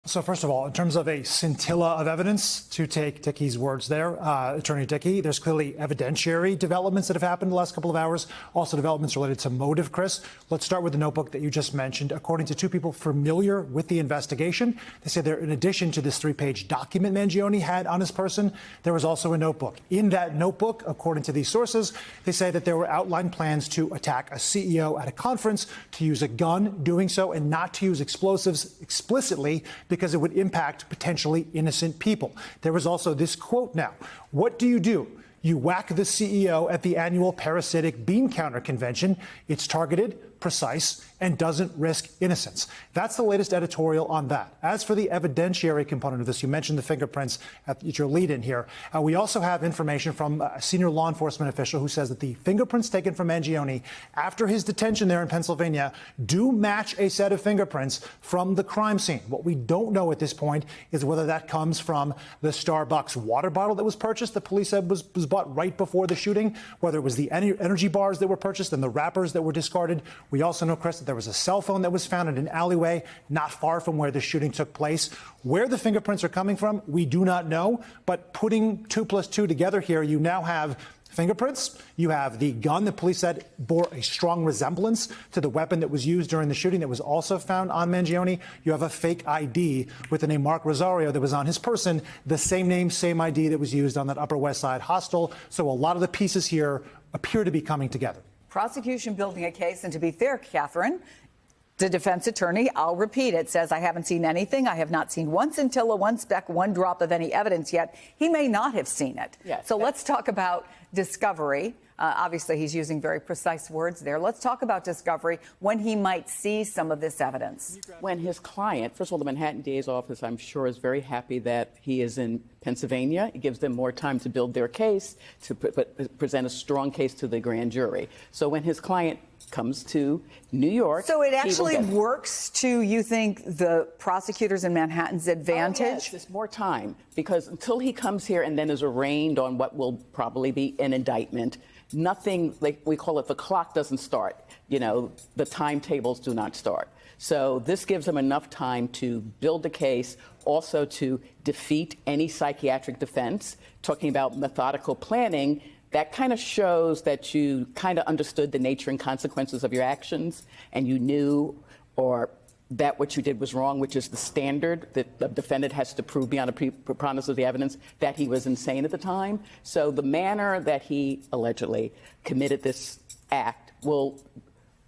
So first of all, in terms of a scintilla of evidence, to take Dickey's words there, Attorney Dickey, there's clearly evidentiary developments that have happened in the last couple of hours, also developments related to motive, Chris. Let's start with the notebook that you just mentioned. According to two people familiar with the investigation, they say there, in addition to this 3-page document Mangione had on his person, there was also a notebook. In that notebook, according to these sources, they say that there were outlined plans to attack a CEO at a conference, to use a gun, doing so, and not to use explosives explicitly, because it would impact potentially innocent people. There was also this quote now. What do? You whack the CEO at the annual parasitic bean counter convention. It's targeted, precise, and doesn't risk innocence. That's the latest editorial on that. As for the evidentiary component of this, you mentioned the fingerprints at your lead-in here. We also have information from a senior law enforcement official who says that the fingerprints taken from Mangione after his detention there in Pennsylvania do match a set of fingerprints from the crime scene. What we don't know at this point is whether that comes from the Starbucks water bottle that was purchased, the police said was bought right before the shooting, whether it was the energy bars that were purchased and the wrappers that were discarded. We also know, Chris, that there was a cell phone that was found in an alleyway not far from where the shooting took place. Where the fingerprints are coming from, we do not know. But putting 2 plus 2 together here, you now have fingerprints. You have the gun that police said bore a strong resemblance to the weapon that was used during the shooting that was also found on Mangione. You have a fake ID with the name Mark Rosario that was on his person, the same name, same ID that was used on that Upper West Side hostel. So a lot of the pieces here appear to be coming together. Prosecution building a case, and to be fair, Catherine, the defense attorney, I'll repeat it, says, I haven't seen anything. I have not seen one scintilla, one speck, one drop of any evidence yet. He may not have seen it. Yes, so let's talk about discovery. Obviously, he's using very precise words there. Let's talk about discovery, when he might see some of this evidence. When his client, first of all, the Manhattan DA's office, I'm sure, is very happy that he is in Pennsylvania. It gives them more time to build their case, to present a strong case to the grand jury. So when his client comes to New York. So it actually works to, you think, the prosecutors in Manhattan's advantage? Oh, yes, it's more time, because until he comes here and then is arraigned on what will probably be an indictment, nothing, like we call it, the clock doesn't start. You know, the timetables do not start. So this gives them enough time to build a case, also to defeat any psychiatric defense. Talking about methodical planning, that kind of shows that you kind of understood the nature and consequences of your actions, and you knew, or that what you did was wrong, which is the standard that the defendant has to prove beyond a preponderance of the evidence that he was insane at the time. So the manner that he allegedly committed this act will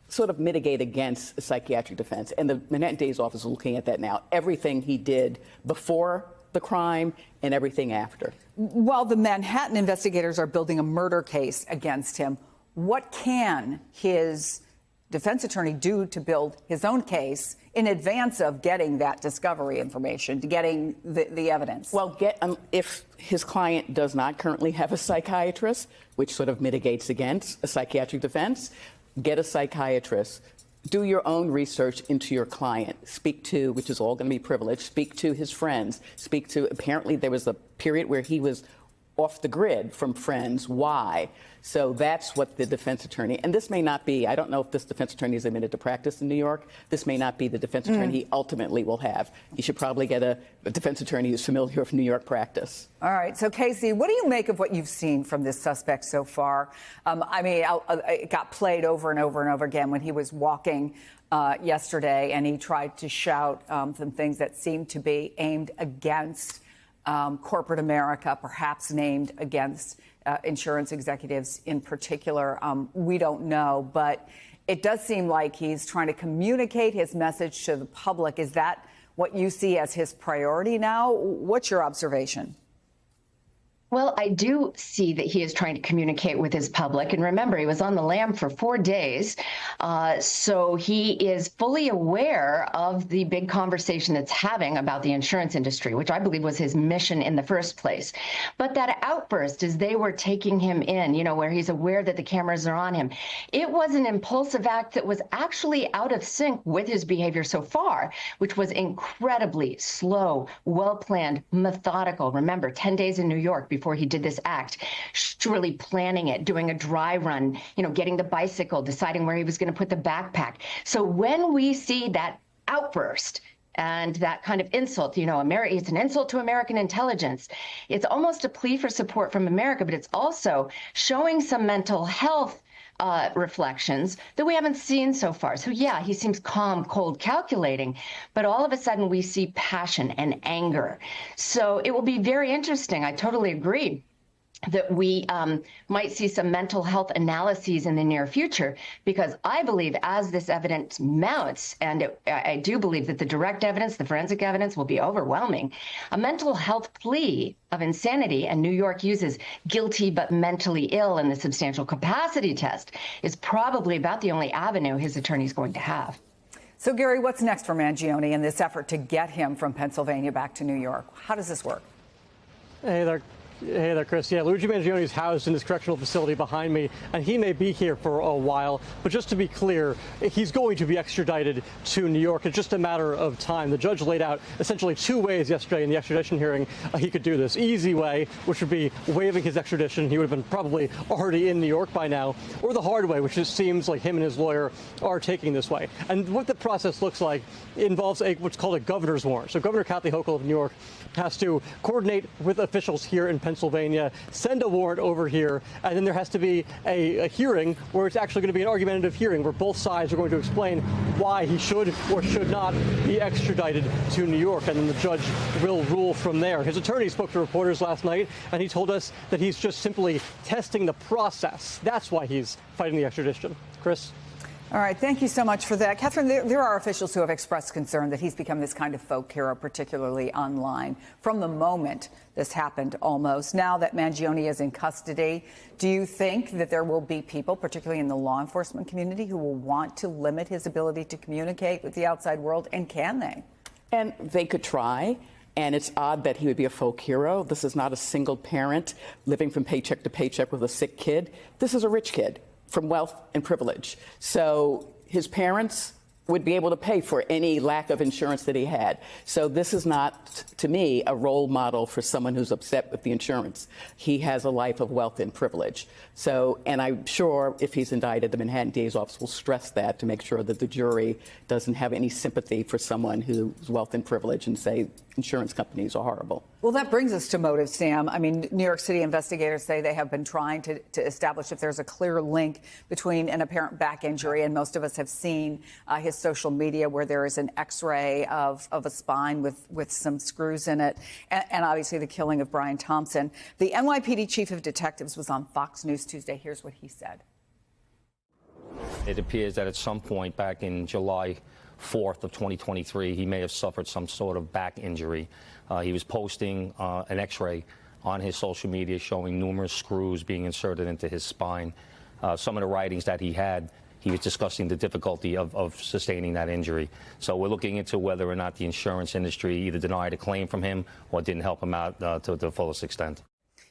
sort of mitigate against a psychiatric defense. And the Manhattan DA's office is looking at that now. Everything he did before the crime and everything after. While the Manhattan investigators are building a murder case against him, what can his defense attorney do to build his own case in advance of getting that discovery information, to getting the evidence? Well, if his client does not currently have a psychiatrist, which sort of mitigates against a psychiatric defense, get a psychiatrist. Do your own research into your client. Speak to, which is all going to be privileged, speak to his friends. Speak to, apparently there was a period where he was off the grid from friends. Why? So that's what the defense attorney, and this may not be, I don't know if this defense attorney is admitted to practice in New York. This may not be the defense attorney he ultimately will have. He should probably get a defense attorney who's familiar with New York practice. All right. So, Casey, what do you make of what you've seen from this suspect so far? I mean, it got played over and over and over again when he was walking yesterday, and he tried to shout some things that seemed to be aimed against corporate America, perhaps named against insurance executives in particular. We don't know, but it does seem like he's trying to communicate his message to the public. Is that what you see as his priority now? What's your observation? Well, I do see that he is trying to communicate with his public. And remember, he was on the lam for 4 days. So he is fully aware of the big conversation that's having about the insurance industry, which I believe was his mission in the first place. But that outburst as they were taking him in, you know, where he's aware that the cameras are on him, it was an impulsive act that was actually out of sync with his behavior so far, which was incredibly slow, well-planned, methodical. Remember, 10 days in New York before he did this act, surely planning it, doing a dry run, you know, getting the bicycle, deciding where he was going to put the backpack. So when we see that outburst and that kind of insult, it's an insult to American intelligence. It's almost a plea for support from America, but it's also showing some mental health reflections that we haven't seen so far. So yeah, he seems calm, cold, calculating, but all of a sudden we see passion and anger. So it will be very interesting. I totally agree that we might see some mental health analyses in the near future, because I believe as this evidence mounts, and I do believe that the direct evidence, the forensic evidence will be overwhelming, a mental health plea of insanity, and New York uses guilty but mentally ill in the substantial capacity test, is probably about the only avenue his attorney is going to have. So, Gary, what's next for Mangione in this effort to get him from Pennsylvania back to New York? How does this work? Hey there, Chris. Yeah, Luigi Mangione is housed in this correctional facility behind me, and he may be here for a while. But just to be clear, he's going to be extradited to New York. It's just a matter of time. The judge laid out essentially two ways yesterday in the extradition hearing he could do this. Easy way, which would be waiving his extradition. He would have been probably already in New York by now. Or the hard way, which just seems like him and his lawyer are taking this way. And what the process looks like involves what's called a governor's warrant. So Governor Kathy Hochul of New York has to coordinate with officials here in Pennsylvania, send a warrant over here, and then there has to be a hearing where it's actually going to be an argumentative hearing where both sides are going to explain why he should or should not be extradited to New York, and then the judge will rule from there. His attorney spoke to reporters last night, and he told us that he's just simply testing the process. That's why he's fighting the extradition. Chris? All right. Thank you so much for that. Catherine, there are officials who have expressed concern that he's become this kind of folk hero, particularly online, from the moment this happened almost. Now that Mangione is in custody, do you think that there will be people, particularly in the law enforcement community, who will want to limit his ability to communicate with the outside world? And can they? And they could try. And it's odd that he would be a folk hero. This is not a single parent living from paycheck to paycheck with a sick kid. This is a rich kid from wealth and privilege. So his parents would be able to pay for any lack of insurance that he had. So this is not, to me, a role model for someone who's upset with the insurance. He has a life of wealth and privilege. So, and I'm sure if he's indicted, the Manhattan DA's office will stress that to make sure that the jury doesn't have any sympathy for someone who's wealth and privilege and say insurance companies are horrible. Well, that brings us to motive, Sam. I mean, New York City investigators say they have been trying to establish if there's a clear link between an apparent back injury, and most of us have seen his social media where there is an X-ray of a spine with some screws in it, and obviously the killing of Brian Thompson. The NYPD chief of detectives was on Fox News Tuesday. Here's what he said. It appears that at some point back in July 4th of 2023, he may have suffered some sort of back injury. He was posting an X-ray on his social media showing numerous screws being inserted into his spine. Some of the writings that he had, he was discussing the difficulty of sustaining that injury. So we're looking into whether or not the insurance industry either denied a claim from him or didn't help him out to the fullest extent.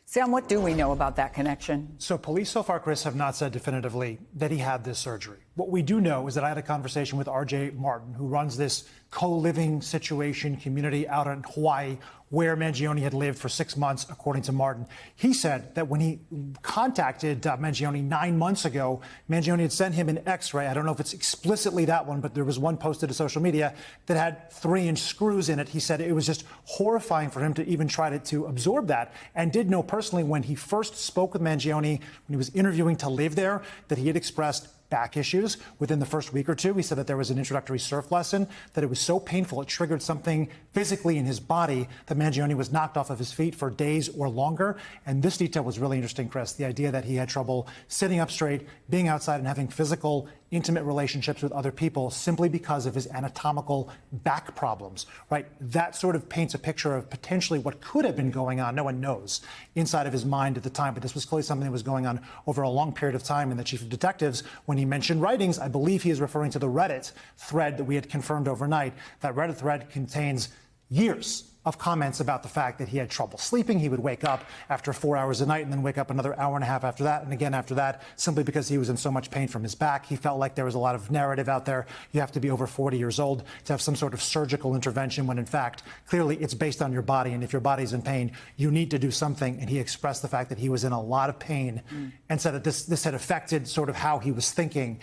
Sam, what do we know about that connection? So police so far, Chris, have not said definitively that he had this surgery. What we do know is that I had a conversation with R.J. Martin, who runs this co-living situation community out in Hawaii, where Mangione had lived for 6 months, according to Martin. He said that when he contacted Mangione 9 months ago, Mangione had sent him an X-ray. I don't know if it's explicitly that one, but there was one posted to social media that had 3-inch screws in it. He said it was just horrifying for him to even try to absorb that, and did know personally when he first spoke with Mangione, when he was interviewing to live there, that he had expressed back issues within the first week or two. He said that there was an introductory surf lesson, that it was so painful, it triggered something physically in his body that Mangione was knocked off of his feet for days or longer. And this detail was really interesting, Chris, the idea that he had trouble sitting up straight, being outside and having physical, intimate relationships with other people simply because of his anatomical back problems, right? That sort of paints a picture of potentially what could have been going on. No one knows inside of his mind at the time, but this was clearly something that was going on over a long period of time. And the chief of detectives, when he mentioned writings, I believe he is referring to the Reddit thread that we had confirmed overnight. That Reddit thread contains years of comments about the fact that he had trouble sleeping. He would wake up after 4 hours a night and then wake up another hour and a half after that, and again after that, simply because he was in so much pain from his back. He felt like there was a lot of narrative out there. You have to be over 40 years old to have some sort of surgical intervention, when in fact, clearly it's based on your body. And if your body's in pain, you need to do something. And he expressed the fact that he was in a lot of pain and said that this had affected sort of how he was thinking,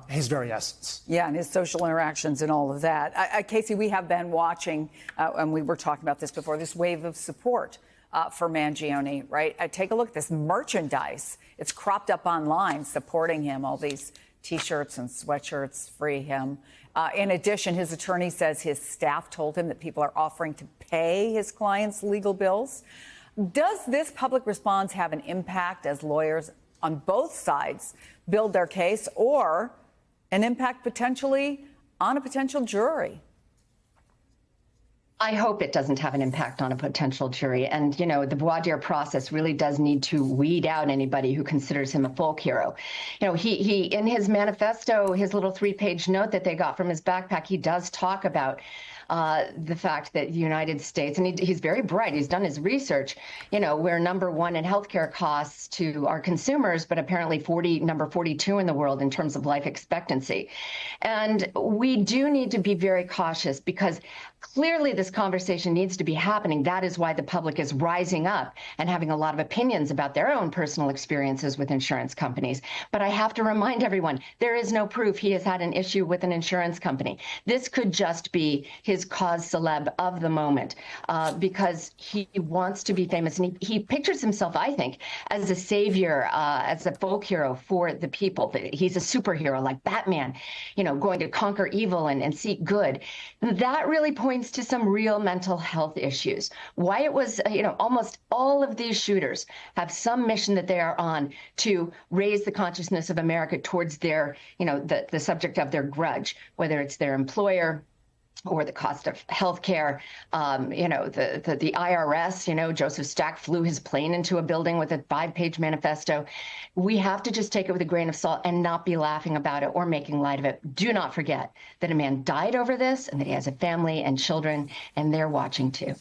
his very essence. Yeah, and his social interactions and all of that. Casey, we have been watching, and we were talking about this before, this wave of support for Mangione, right? Take a look at this merchandise. It's cropped up online supporting him, all these T-shirts and sweatshirts, free him. In addition, his attorney says his staff told him that people are offering to pay his clients' legal bills. Does this public response have an impact as lawyers on both sides build their case, or an impact potentially on a potential jury? I hope it doesn't have an impact on a potential jury. And, you know, the voir dire process really does need to weed out anybody who considers him a folk hero. You know, he in his manifesto, his little 3-page note that they got from his backpack, he does talk about the fact that the United States, and he's very bright, he's done his research, you know, we're #1 in healthcare costs to our consumers, but apparently number 42 in the world in terms of life expectancy. And we do need to be very cautious, because clearly this conversation needs to be happening. That is why the public is rising up and having a lot of opinions about their own personal experiences with insurance companies. But I have to remind everyone, there is no proof he has had an issue with an insurance company. This could just be his cause celeb of the moment, because he wants to be famous. And he pictures himself, I think, as a savior, as a folk hero for the people. He's a superhero like Batman, you know, going to conquer evil and seek good. That really points to some real mental health issues. Why it was, you know, almost all of these shooters have some mission that they are on to raise the consciousness of America towards their, you know, the subject of their grudge, whether it's their employer or the cost of health care. You know, the IRS, you know, Joseph Stack flew his plane into a building with a 5-page manifesto. We have to just take it with a grain of salt and not be laughing about it or making light of it. Do not forget that a man died over this and that he has a family and children, and they're watching too.